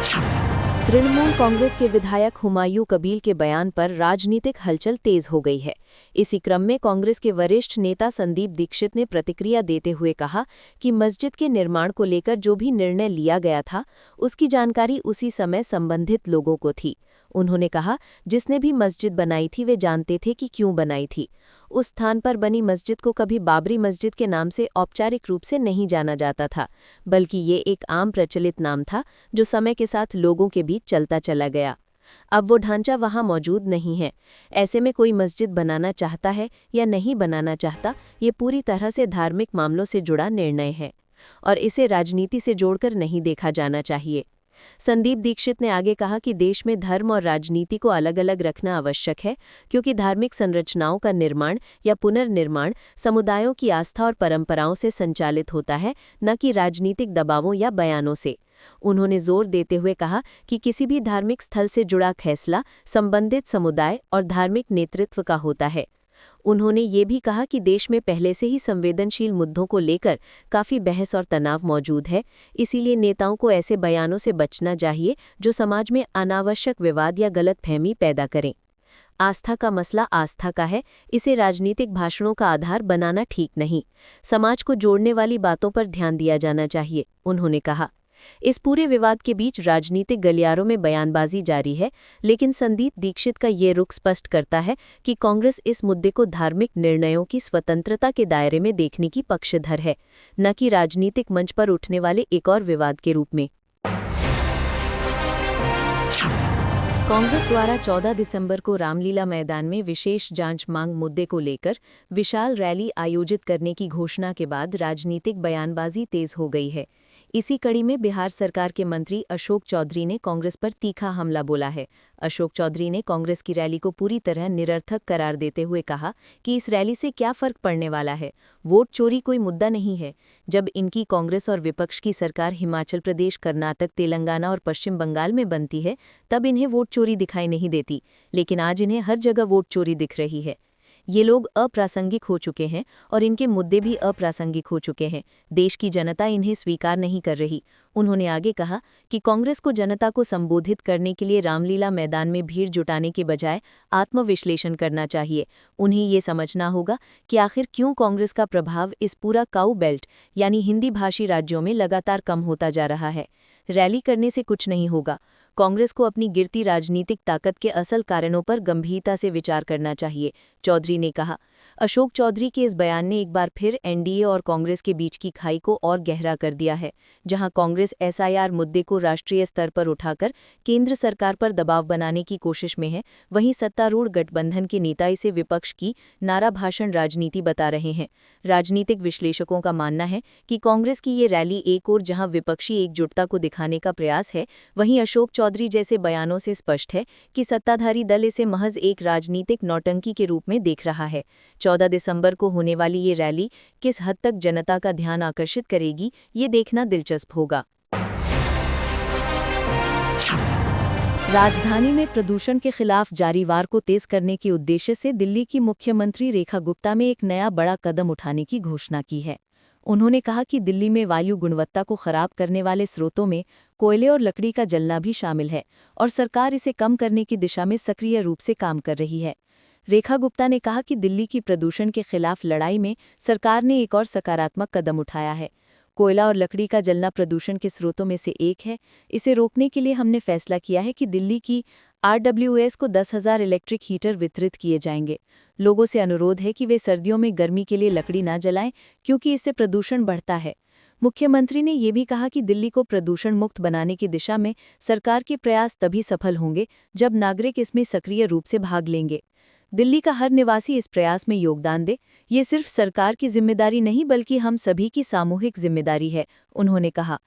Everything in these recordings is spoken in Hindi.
तृणमूल कांग्रेस के विधायक हुमायूं कबील के बयान पर राजनीतिक हलचल तेज हो गई है। इसी क्रम में कांग्रेस के वरिष्ठ नेता संदीप दीक्षित ने प्रतिक्रिया देते हुए कहा कि मस्जिद के निर्माण को लेकर जो भी निर्णय लिया गया था उसकी जानकारी उसी समय संबंधित लोगों को थी। उन्होंने कहा, जिसने भी मस्जिद बनाई थी वे जानते थे कि क्यों बनाई थी। उस स्थान पर बनी मस्जिद को कभी बाबरी मस्जिद के नाम से औपचारिक रूप से नहीं जाना जाता था, बल्कि ये एक आम प्रचलित नाम था जो समय के साथ लोगों के बीच चलता चला गया। अब वो ढांचा वहाँ मौजूद नहीं है। ऐसे में कोई मस्जिद बनाना चाहता है या नहीं बनाना चाहता, ये पूरी तरह से धार्मिक मामलों से जुड़ा निर्णय है और इसे राजनीति से जोड़कर नहीं देखा जाना चाहिए। संदीप दीक्षित ने आगे कहा कि देश में धर्म और राजनीति को अलग अलग रखना आवश्यक है, क्योंकि धार्मिक संरचनाओं का निर्माण या पुनर्निर्माण समुदायों की आस्था और परंपराओं से संचालित होता है, न कि राजनीतिक दबावों या बयानों से। उन्होंने जोर देते हुए कहा कि किसी भी धार्मिक स्थल से जुड़ा फैसला संबंधित समुदाय और धार्मिक नेतृत्व का होता है। उन्होंने ये भी कहा कि देश में पहले से ही संवेदनशील मुद्दों को लेकर काफ़ी बहस और तनाव मौजूद है, इसीलिए नेताओं को ऐसे बयानों से बचना चाहिए जो समाज में अनावश्यक विवाद या गलतफहमी पैदा करें। आस्था का मसला आस्था का है, इसे राजनीतिक भाषणों का आधार बनाना ठीक नहीं। समाज को जोड़ने वाली बातों पर ध्यान दिया जाना चाहिए, उन्होंने कहा। इस पूरे विवाद के बीच राजनीतिक गलियारों में बयानबाजी जारी है, लेकिन संदीप दीक्षित का ये रुख स्पष्ट करता है कि कांग्रेस इस मुद्दे को धार्मिक निर्णयों की स्वतंत्रता के दायरे में देखने की पक्षधर है, न कि राजनीतिक मंच पर उठने वाले एक और विवाद के रूप में। कांग्रेस द्वारा 14 दिसंबर को रामलीला मैदान में विशेष जांच मांग मुद्दे को लेकर विशाल रैली आयोजित करने की घोषणा के बाद राजनीतिक बयानबाजी तेज हो गई है। इसी कड़ी में बिहार सरकार के मंत्री अशोक चौधरी ने कांग्रेस पर तीखा हमला बोला है। अशोक चौधरी ने कांग्रेस की रैली को पूरी तरह निरर्थक करार देते हुए कहा कि इस रैली से क्या फर्क पड़ने वाला है, वोट चोरी कोई मुद्दा नहीं है। जब इनकी कांग्रेस और विपक्ष की सरकार हिमाचल प्रदेश, कर्नाटक, तेलंगाना और पश्चिम बंगाल में बनती है, तब इन्हें वोट चोरी दिखाई नहीं देती, लेकिन आज इन्हें हर जगह वोट चोरी दिख रही है। ये लोग अप्रासंगिक हो चुके हैं और इनके मुद्दे भी अप्रासंगिक हो चुके हैं। देश की जनता इन्हें स्वीकार नहीं कर रही। उन्होंने आगे कहा कि कांग्रेस को जनता को संबोधित करने के लिए रामलीला मैदान में भीड़ जुटाने के बजाय आत्मविश्लेषण करना चाहिए। उन्हें ये समझना होगा कि आखिर क्यों कांग्रेस का प्रभाव इस पूरा काऊ बेल्ट यानी हिंदी भाषी राज्यों में लगातार कम होता जा रहा है। रैली करने से कुछ नहीं होगा। कांग्रेस को अपनी गिरती राजनीतिक ताकत के असल कारणों पर गंभीरता से विचार करना चाहिए, चौधरी ने कहा। अशोक चौधरी के इस बयान ने एक बार फिर एनडीए और कांग्रेस के बीच की खाई को और गहरा कर दिया है। जहां कांग्रेस एसआईआर मुद्दे को राष्ट्रीय स्तर पर उठाकर केंद्र सरकार पर दबाव बनाने की कोशिश में है, वहीं सत्तारूढ़ गठबंधन के नेता इसे विपक्ष की नारा भाषण राजनीति बता रहे हैं। राजनीतिक विश्लेषकों का मानना है कि कांग्रेस की ये रैली एक ओर जहां विपक्षी एकजुटता को दिखाने का प्रयास है, वहीं अशोक चौधरी जैसे बयानों से स्पष्ट है कि सत्ताधारी दल इसे महज एक राजनीतिक नौटंकी के रूप में देख रहा है। 14 दिसंबर को होने वाली ये रैली किस हद तक जनता का ध्यान आकर्षित करेगी, ये देखना दिलचस्प होगा। राजधानी में प्रदूषण के खिलाफ जारी वार को तेज करने के उद्देश्य से दिल्ली की मुख्यमंत्री रेखा गुप्ता ने एक नया बड़ा कदम उठाने की घोषणा की है। उन्होंने कहा कि दिल्ली में वायु गुणवत्ता को खराब करने वाले स्रोतों में कोयले और लकड़ी का जलना भी शामिल है और सरकार इसे कम करने की दिशा में सक्रिय रूप से काम कर रही है। रेखा गुप्ता ने कहा कि दिल्ली की प्रदूषण के खिलाफ लड़ाई में सरकार ने एक और सकारात्मक कदम उठाया है। कोयला और लकड़ी का जलना प्रदूषण के स्रोतों में से एक है। इसे रोकने के लिए हमने फैसला किया है कि दिल्ली की आरडब्ल्यूएस को 10,000 इलेक्ट्रिक हीटर वितरित किए जाएंगे। लोगों से अनुरोध है कि वे सर्दियों में गर्मी के लिए लकड़ी न जलाएं, क्योंकि इससे प्रदूषण बढ़ता है। मुख्यमंत्री ने ये भी कहा कि दिल्ली को प्रदूषण मुक्त बनाने की दिशा में सरकार के प्रयास तभी सफल होंगे जब नागरिक इसमें सक्रिय रूप से भाग लेंगे। दिल्ली का हर निवासी इस प्रयास में योगदान दे, ये सिर्फ सरकार की जिम्मेदारी नहीं बल्कि हम सभी की सामूहिक जिम्मेदारी है, उन्होंने कहा।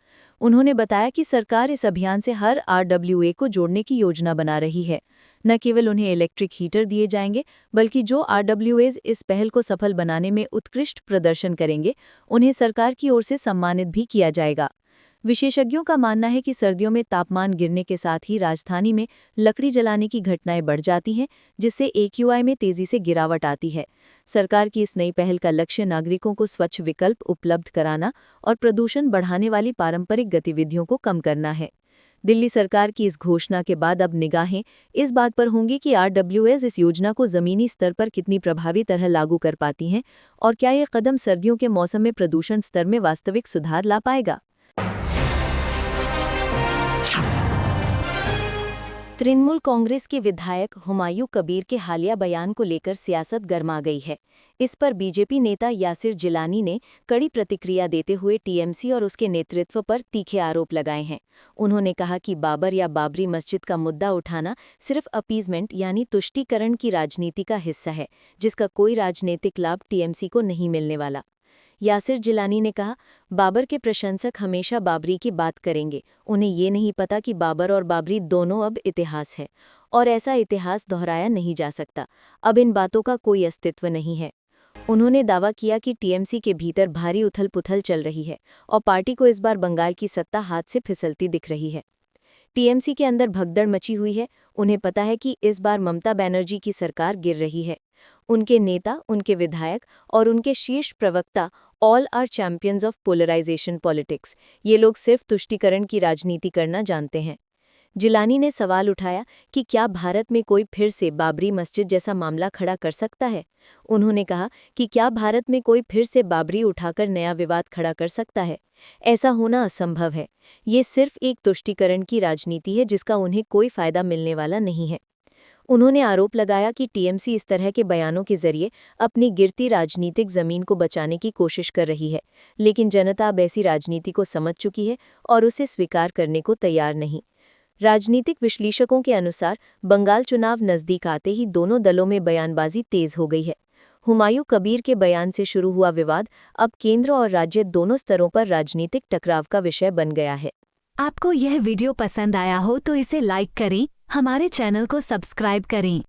उन्होंने बताया कि सरकार इस अभियान से हर आरडब्ल्यूए को जोड़ने की योजना बना रही है। न केवल उन्हें इलेक्ट्रिक हीटर दिए जाएंगे, बल्कि जो आरडब्ल्यूएज इस पहल को सफल बनाने में उत्कृष्ट प्रदर्शन करेंगे, उन्हें सरकार की ओर से सम्मानित भी किया जाएगा। विशेषज्ञों का मानना है कि सर्दियों में तापमान गिरने के साथ ही राजधानी में लकड़ी जलाने की घटनाएं बढ़ जाती हैं, जिससे एक्यूआई में तेजी से गिरावट आती है। सरकार की इस नई पहल का लक्ष्य नागरिकों को स्वच्छ विकल्प उपलब्ध कराना और प्रदूषण बढ़ाने वाली पारंपरिक गतिविधियों को कम करना है। दिल्ली सरकार की इस घोषणा के बाद अब निगाहें इस बात पर होंगी कि आरडब्ल्यूएस इस योजना को ज़मीनी स्तर पर कितनी प्रभावी तरह लागू कर पाती हैं और क्या ये कदम सर्दियों के मौसम में प्रदूषण स्तर में वास्तविक सुधार ला पाएगा। तृणमूल कांग्रेस के विधायक हुमायूं कबीर के हालिया बयान को लेकर सियासत गर्मा गई है। इस पर बीजेपी नेता यासिर जिलानी ने कड़ी प्रतिक्रिया देते हुए टीएमसी और उसके नेतृत्व पर तीखे आरोप लगाए हैं। उन्होंने कहा कि बाबर या बाबरी मस्जिद का मुद्दा उठाना सिर्फ अपीजमेंट यानी तुष्टीकरण की राजनीति का हिस्सा है, जिसका कोई राजनीतिक लाभ टीएमसी को नहीं मिलने वाला। यासिर जिलानी ने कहा, बाबर के प्रशंसक हमेशा बाबरी की बात करेंगे, उन्हें ये नहीं पता कि बाबर और बाबरी दोनों अब इतिहास है और ऐसा इतिहास दोहराया नहीं जा सकता। अब इन बातों का कोई अस्तित्व नहीं है। उन्होंने दावा किया कि टीएमसी के भीतर भारी उथल-पुथल चल रही है और पार्टी को इस बार बंगाल की सत्ता हाथ से फिसलती दिख रही है। टीएमसी के अंदर भगदड़ मची हुई है। उन्हें पता है कि इस बार ममता बनर्जी की सरकार गिर रही है। उनके नेता, उनके विधायक और उनके शीर्ष प्रवक्ता all are champions of polarization politics. ये लोग सिर्फ तुष्टीकरण की राजनीति करना जानते हैं। जिलानी ने सवाल उठाया कि क्या भारत में कोई फिर से बाबरी मस्जिद जैसा मामला खड़ा कर सकता है। उन्होंने कहा कि क्या भारत में कोई फिर से बाबरी उठाकर नया विवाद खड़ा कर सकता है। ऐसा होना असंभव है। ये सिर्फ एक तुष्टीकरण की राजनीति है जिसका उन्हें कोई फायदा मिलने वाला नहीं है। उन्होंने आरोप लगाया कि टीएमसी इस तरह के बयानों के जरिए अपनी गिरती राजनीतिक जमीन को बचाने की कोशिश कर रही है, लेकिन जनता अब ऐसी राजनीति को समझ चुकी है और उसे स्वीकार करने को तैयार नहीं। राजनीतिक विश्लेषकों के अनुसार बंगाल चुनाव नजदीक आते ही दोनों दलों में बयानबाजी तेज हो गई है। हुमायूं कबीर के बयान से शुरू हुआ विवाद अब केंद्र और राज्य दोनों स्तरों पर राजनीतिक टकराव का विषय बन गया है। आपको यह वीडियो पसंद आया हो तो इसे लाइक करें, हमारे चैनल को सब्सक्राइब करें।